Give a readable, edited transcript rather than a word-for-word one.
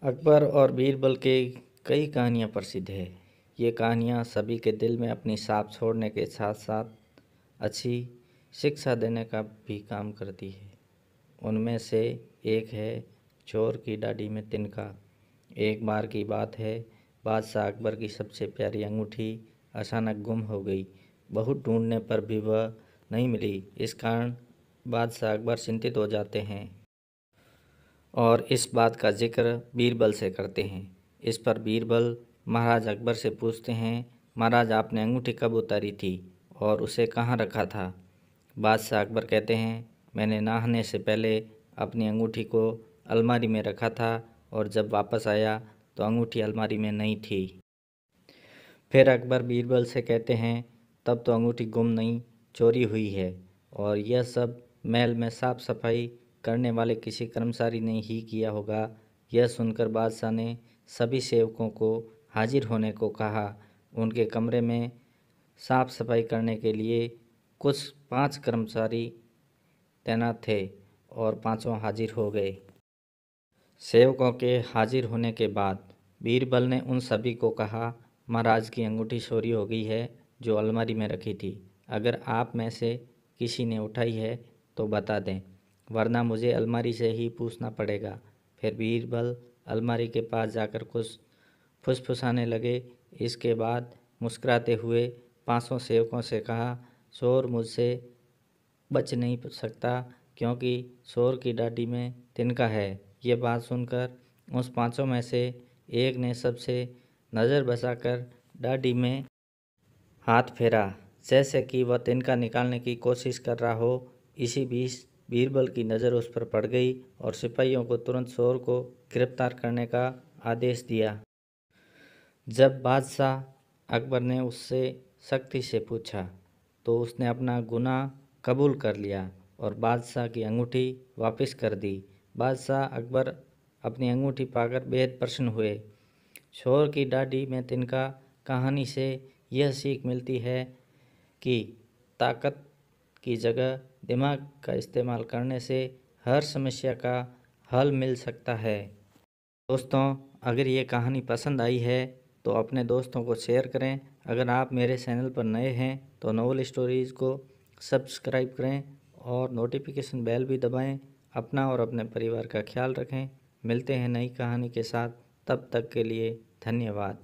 अकबर और बीरबल के कई कहानियाँ प्रसिद्ध है। ये कहानियाँ सभी के दिल में अपनी छाप छोड़ने के साथ साथ अच्छी शिक्षा देने का भी काम करती है। उनमें से एक है चोर की डाडी में तिनका। एक बार की बात है, बादशाह अकबर की सबसे प्यारी अंगूठी अचानक गुम हो गई। बहुत ढूंढने पर भी वह नहीं मिली। इस कारण बादशाह अकबर चिंतित हो जाते हैं और इस बात का जिक्र बीरबल से करते हैं। इस पर बीरबल महाराज अकबर से पूछते हैं, महाराज आपने अंगूठी कब उतारी थी और उसे कहाँ रखा था? बादशाह अकबर कहते हैं, मैंने नहाने से पहले अपनी अंगूठी को अलमारी में रखा था और जब वापस आया तो अंगूठी अलमारी में नहीं थी। फिर अकबर बीरबल से कहते हैं, तब तो अंगूठी गुम नहीं, चोरी हुई है और यह सब महल में साफ सफाई करने वाले किसी कर्मचारी ने ही किया होगा। यह सुनकर बादशाह ने सभी सेवकों को हाजिर होने को कहा। उनके कमरे में साफ सफाई करने के लिए कुछ 5 कर्मचारी तैनात थे और पांचों हाजिर हो गए। सेवकों के हाजिर होने के बाद बीरबल ने उन सभी को कहा, महाराज की अंगूठी चोरी हो गई है जो अलमारी में रखी थी। अगर आप में से किसी ने उठाई है तो बता दें, वरना मुझे अलमारी से ही पूछना पड़ेगा। फिर बीरबल अलमारी के पास जाकर कुछ फुसफुसाने लगे। इसके बाद मुस्कुराते हुए 500 सेवकों से कहा, चोर मुझसे बच नहीं सकता क्योंकि चोर की डाडी में तिनका है। ये बात सुनकर उस पांचों में से एक ने सबसे नज़र बचाकर डाडी में हाथ फेरा, जैसे कि वह तिनका निकालने की कोशिश कर रहा हो। इसी बीच बीरबल की नज़र उस पर पड़ गई और सिपाहियों को तुरंत चोर को गिरफ्तार करने का आदेश दिया। जब बादशाह अकबर ने उससे सख्ती से पूछा तो उसने अपना गुनाह कबूल कर लिया और बादशाह की अंगूठी वापस कर दी। बादशाह अकबर अपनी अंगूठी पाकर बेहद प्रसन्न हुए। चोर की डाडी में तिनका कहानी से यह सीख मिलती है कि ताकत की जगह दिमाग का इस्तेमाल करने से हर समस्या का हल मिल सकता है। दोस्तों, अगर ये कहानी पसंद आई है तो अपने दोस्तों को शेयर करें। अगर आप मेरे चैनल पर नए हैं तो नोवेल स्टोरीज़ को सब्सक्राइब करें और नोटिफिकेशन बेल भी दबाएं। अपना और अपने परिवार का ख्याल रखें। मिलते हैं नई कहानी के साथ, तब तक के लिए धन्यवाद।